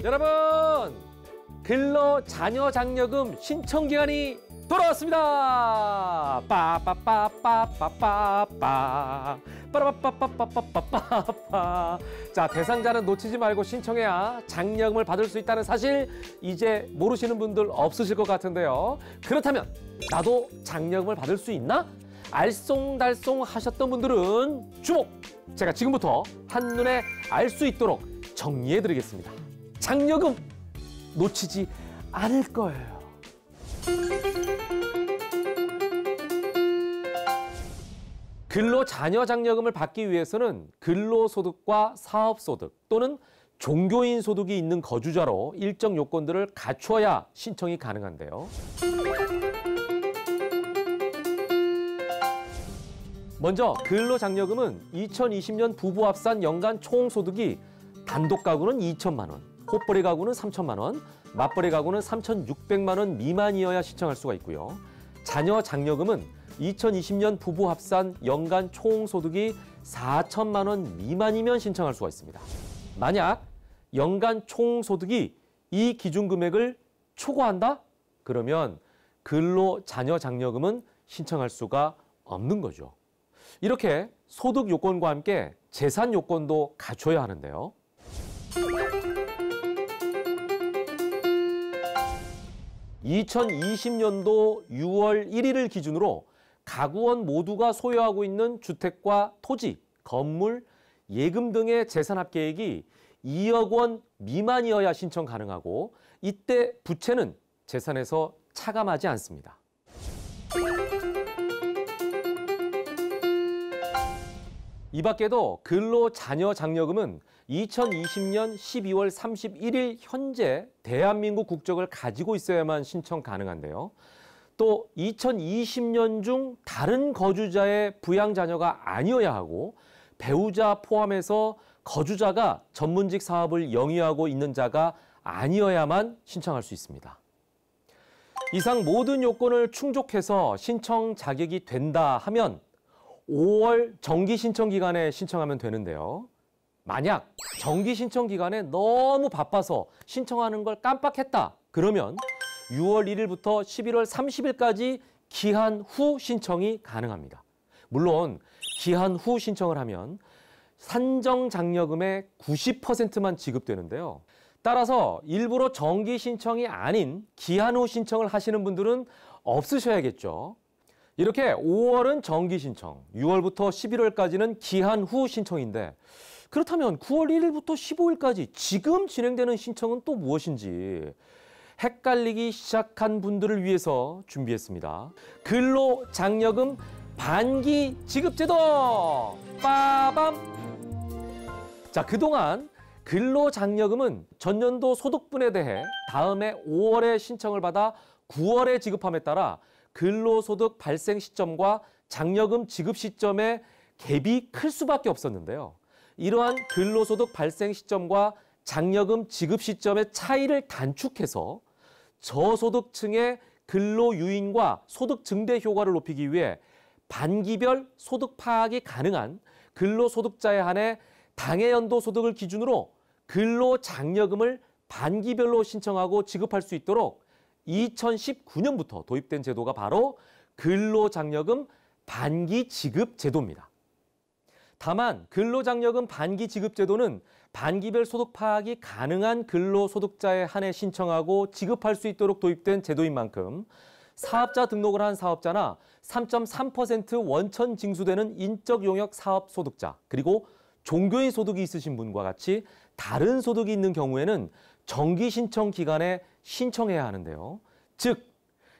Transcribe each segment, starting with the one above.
여러분, 근로자녀장려금 신청기간이 돌아왔습니다. 빠빠빠빠빠빠빠 빠라빠빠빠빠빠빠. 자, 대상자는 놓치지 말고 신청해야 장려금을 받을 수 있다는 사실 이제 모르시는 분들 없으실 것 같은데요. 그렇다면 나도 장려금을 받을 수 있나? 알쏭달쏭 하셨던 분들은 주목! 제가 지금부터 한눈에 알 수 있도록 정리해드리겠습니다. 장려금 놓치지 않을 거예요. 근로자녀장려금을 받기 위해서는 근로소득과 사업소득 또는 종교인 소득이 있는 거주자로 일정 요건들을 갖추어야 신청이 가능한데요. 먼저 근로장려금은 2020년 부부 합산 연간 총소득이 단독 가구는 2천만 원, 호벌이 가구는 3천만 원, 맞벌이 가구는 3,600만 원 미만이어야 신청할 수가 있고요. 자녀 장려금은 2020년 부부 합산 연간 총소득이 4천만 원 미만이면 신청할 수가 있습니다. 만약 연간 총소득이 이 기준 금액을 초과한다? 그러면 근로자녀 장려금은 신청할 수가 없는 거죠. 이렇게 소득 요건과 함께 재산 요건도 갖춰야 하는데요. 2020년도 6월 1일을 기준으로 가구원 모두가 소유하고 있는 주택과 토지, 건물, 예금 등의 재산 합계액이 2억 원 미만이어야 신청 가능하고 이때 부채는 재산에서 차감하지 않습니다. 이 밖에도 근로자녀장려금은 2020년 12월 31일 현재 대한민국 국적을 가지고 있어야만 신청 가능한데요. 또 2020년 중 다른 거주자의 부양자녀가 아니어야 하고 배우자 포함해서 거주자가 전문직 사업을 영위하고 있는 자가 아니어야만 신청할 수 있습니다. 이상 모든 요건을 충족해서 신청 자격이 된다 하면 5월 정기 신청 기간에 신청하면 되는데요. 만약 정기 신청 기간에 너무 바빠서 신청하는 걸 깜빡했다. 그러면 6월 1일부터 11월 30일까지 기한 후 신청이 가능합니다. 물론 기한 후 신청을 하면 산정 장려금의 90%만 지급되는데요. 따라서 일부러 정기 신청이 아닌 기한 후 신청을 하시는 분들은 없으셔야겠죠. 이렇게 5월은 정기 신청, 6월부터 11월까지는 기한 후 신청인데 그렇다면 9월 1일부터 15일까지 지금 진행되는 신청은 또 무엇인지 헷갈리기 시작한 분들을 위해서 준비했습니다. 근로장려금 반기 지급제도! 빠밤! 자, 그동안 근로장려금은 전년도 소득분에 대해 다음해 5월에 신청을 받아 9월에 지급함에 따라 근로소득 발생 시점과 장려금 지급 시점의 갭이 클 수밖에 없었는데요. 이러한 근로소득 발생 시점과 장려금 지급 시점의 차이를 단축해서 저소득층의 근로 유인과 소득 증대 효과를 높이기 위해 반기별 소득 파악이 가능한 근로소득자에 한해 당해연도 소득을 기준으로 근로장려금을 반기별로 신청하고 지급할 수 있도록 2019년부터 도입된 제도가 바로 근로장려금 반기 지급 제도입니다. 다만 근로장려금 반기 지급 제도는 반기별 소득 파악이 가능한 근로소득자에 한해 신청하고 지급할 수 있도록 도입된 제도인 만큼 사업자 등록을 한 사업자나 3.3% 원천 징수되는 인적 용역 사업 소득자 그리고 종교인 소득이 있으신 분과 같이 다른 소득이 있는 경우에는 정기 신청 기간에 신청해야 하는데요. 즉,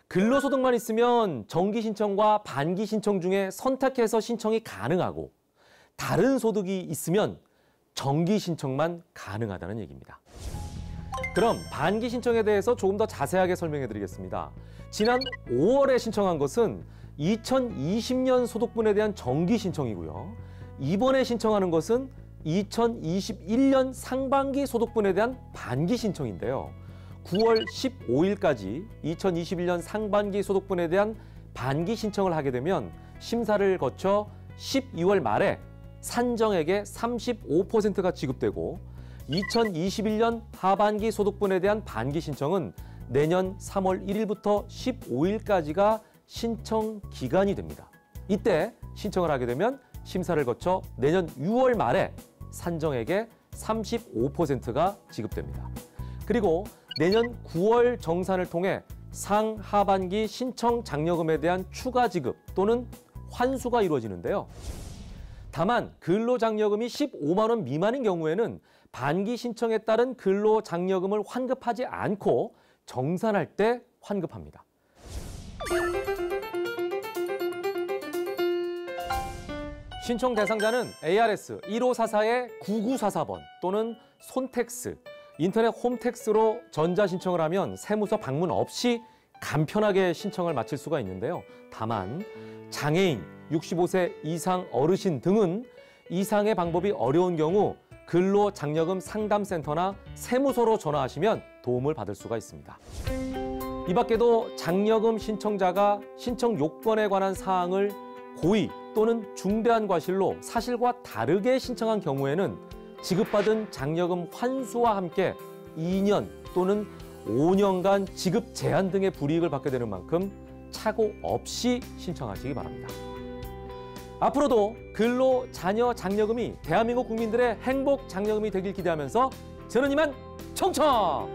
근로소득만 있으면 정기 신청과 반기 신청 중에 선택해서 신청이 가능하고 다른 소득이 있으면 정기 신청만 가능하다는 얘기입니다. 그럼 반기 신청에 대해서 조금 더 자세하게 설명해 드리겠습니다. 지난 5월에 신청한 것은 2020년 소득분에 대한 정기 신청이고요. 이번에 신청하는 것은 2021년 상반기 소득분에 대한 반기 신청인데요. 9월 15일까지 2021년 상반기 소득분에 대한 반기 신청을 하게 되면 심사를 거쳐 12월 말에 산정액의 35%가 지급되고 2021년 하반기 소득분에 대한 반기 신청은 내년 3월 1일부터 15일까지가 신청 기간이 됩니다. 이때 신청을 하게 되면 심사를 거쳐 내년 6월 말에 산정액의 35%가 지급됩니다. 그리고 내년 9월 정산을 통해 상하반기 신청 장려금에 대한 추가 지급 또는 환수가 이루어지는데요. 다만 근로장려금이 15만 원 미만인 경우에는 반기 신청에 따른 근로장려금을 환급하지 않고 정산할 때 환급합니다. 신청 대상자는 ARS 1544-9944번 또는 손택스, 인터넷 홈택스로 전자신청을 하면 세무서 방문 없이 간편하게 신청을 마칠 수가 있는데요. 다만 장애인, 65세 이상 어르신 등은 이상의 방법이 어려운 경우 근로장려금 상담센터나 세무서로 전화하시면 도움을 받을 수가 있습니다. 이 밖에도 장려금 신청자가 신청 요건에 관한 사항을 고의 또는 중대한 과실로 사실과 다르게 신청한 경우에는 지급받은 장려금 환수와 함께 2년 또는 5년간 지급 제한 등의 불이익을 받게 되는 만큼 착오 없이 신청하시기 바랍니다. 앞으로도 근로자녀 장려금이 대한민국 국민들의 행복 장려금이 되길 기대하면서 저는 이만 청청!